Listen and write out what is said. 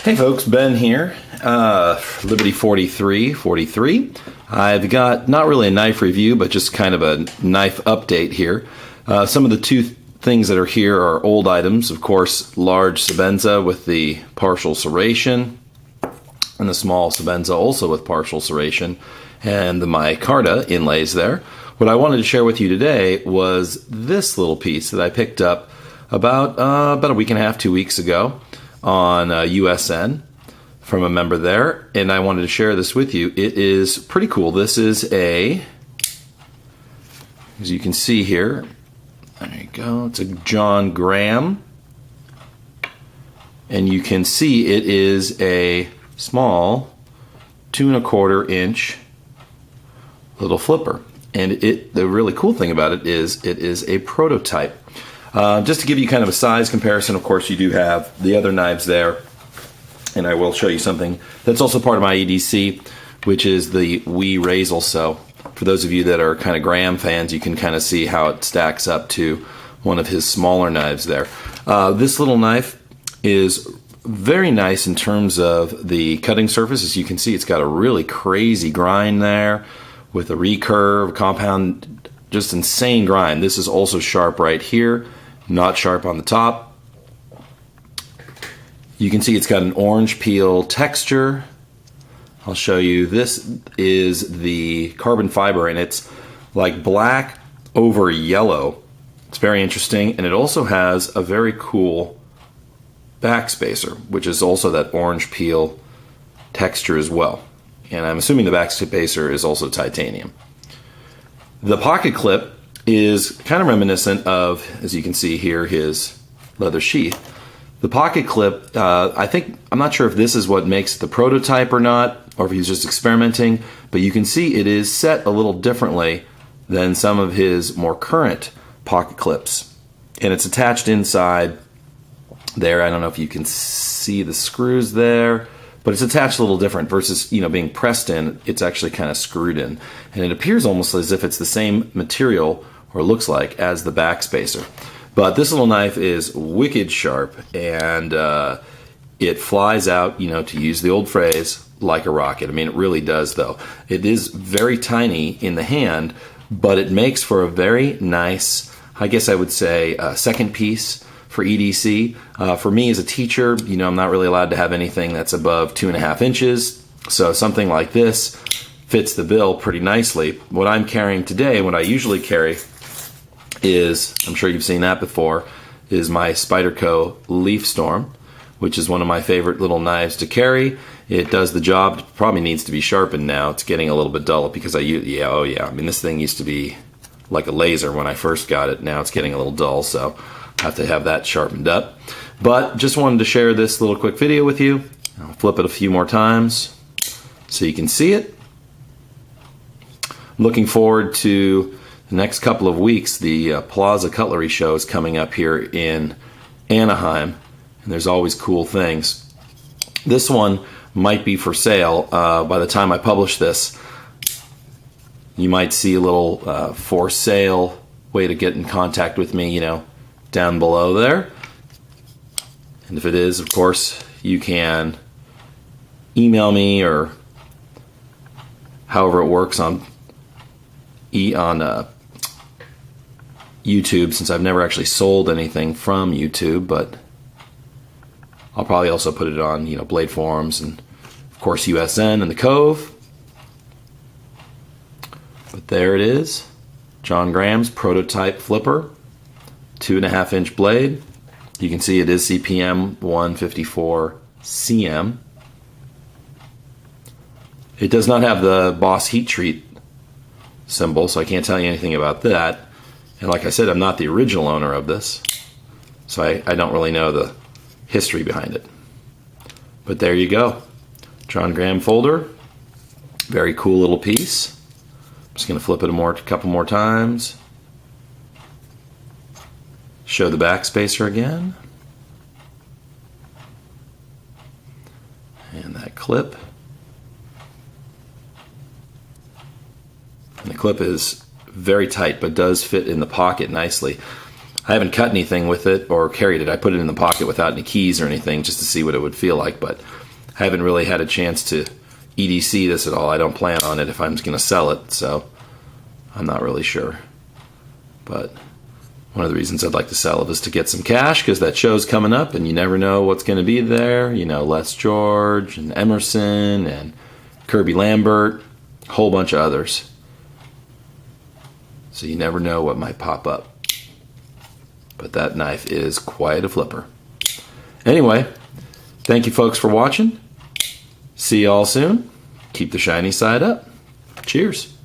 Hey folks, Ben here, Liberty 43. I've got not really a knife review, but just kind of a knife update here. Some of the two things that are here are old items, of course, large Sebenza with the partial serration, and the small Sebenza also with partial serration, and the micarta inlays there. What I wanted to share with you today was this little piece that I picked up about a week and a half, 2 weeks ago on USN from a member there, and I wanted to share this with you. It is pretty cool. This is as you can see here, there you go, it's a John Graham, and you can see it is a small 2 1/4 inch little flipper, and the really cool thing about it is a prototype. Just to give you kind of a size comparison, of course, you do have the other knives there, and I will show you something that's also part of my EDC, which is the Wee Razel. So for those of you that are kind of Graham fans, you can kind of see how it stacks up to one of his smaller knives there. This little knife is very nice in terms of the cutting surface. As you can see, it's got a really crazy grind there with a recurve, compound, just insane grind. This is also sharp right here, not sharp on the top. You can see it's got an orange peel texture. I'll show you. This is the carbon fiber, and it's like black over yellow. It's very interesting, and it also has a very cool backspacer, which is also that orange peel texture as well. And I'm assuming the backspacer is also titanium. The pocket clip is kind of reminiscent of, as you can see here, his leather sheath. The pocket clip, I'm not sure if this is what makes the prototype or not, or if he's just experimenting, but you can see it is set a little differently than some of his more current pocket clips. And it's attached inside there. I don't know if you can see the screws there, but it's attached a little different versus, being pressed in. It's actually kind of screwed in, and it appears almost as if it's the same material, or looks like, as the backspacer. But this little knife is wicked sharp, and it flies out, to use the old phrase, like a rocket. I mean, it really does, though. It is very tiny in the hand, but it makes for a very nice, I guess I would say, second piece for EDC. For me as a teacher, I'm not really allowed to have anything that's above 2.5 inches. So something like this fits the bill pretty nicely. What I'm carrying today, what I usually carry is, I'm sure you've seen that before, is my Spyderco Leaf Storm, which is one of my favorite little knives to carry. It does the job. It probably needs to be sharpened now. It's getting a little bit dull because I mean, this thing used to be like a laser when I first got it. Now it's getting a little dull, so have to have that sharpened up. But just wanted to share this little quick video with you. I'll flip it a few more times so you can see it. Looking forward to the next couple of weeks. The Plaza Cutlery Show is coming up here in Anaheim, and there's always cool things. This one might be for sale by the time I publish this. You might see a little for sale way to get in contact with me, down below there. And if it is, of course, you can email me, or however it works on YouTube, since I've never actually sold anything from YouTube, but I'll probably also put it on, Blade Forums, and of course USN and the Cove. But there it is, John Graham's prototype flipper, 2.5 inch blade. You can see it is CPM 154 CM. It does not have the Boss Heat Treat symbol, so I can't tell you anything about that. And like I said, I'm not the original owner of this, so I don't really know the history behind it. But there you go, John Graham folder. Very cool little piece. I'm just going to flip it a couple more times. Show the backspacer again. And that clip. And the clip is very tight, but does fit in the pocket nicely. I haven't cut anything with it or carried it. I put it in the pocket without any keys or anything just to see what it would feel like, but I haven't really had a chance to EDC this at all. I don't plan on it if I'm going to sell it, so I'm not really sure. But one of the reasons I'd like to sell it is to get some cash, because that show's coming up and you never know what's going to be there. You know, Les George and Emerson and Kirby Lambert, a whole bunch of others. So you never know what might pop up. But that knife is quite a flipper. Anyway, thank you folks for watching. See you all soon. Keep the shiny side up. Cheers.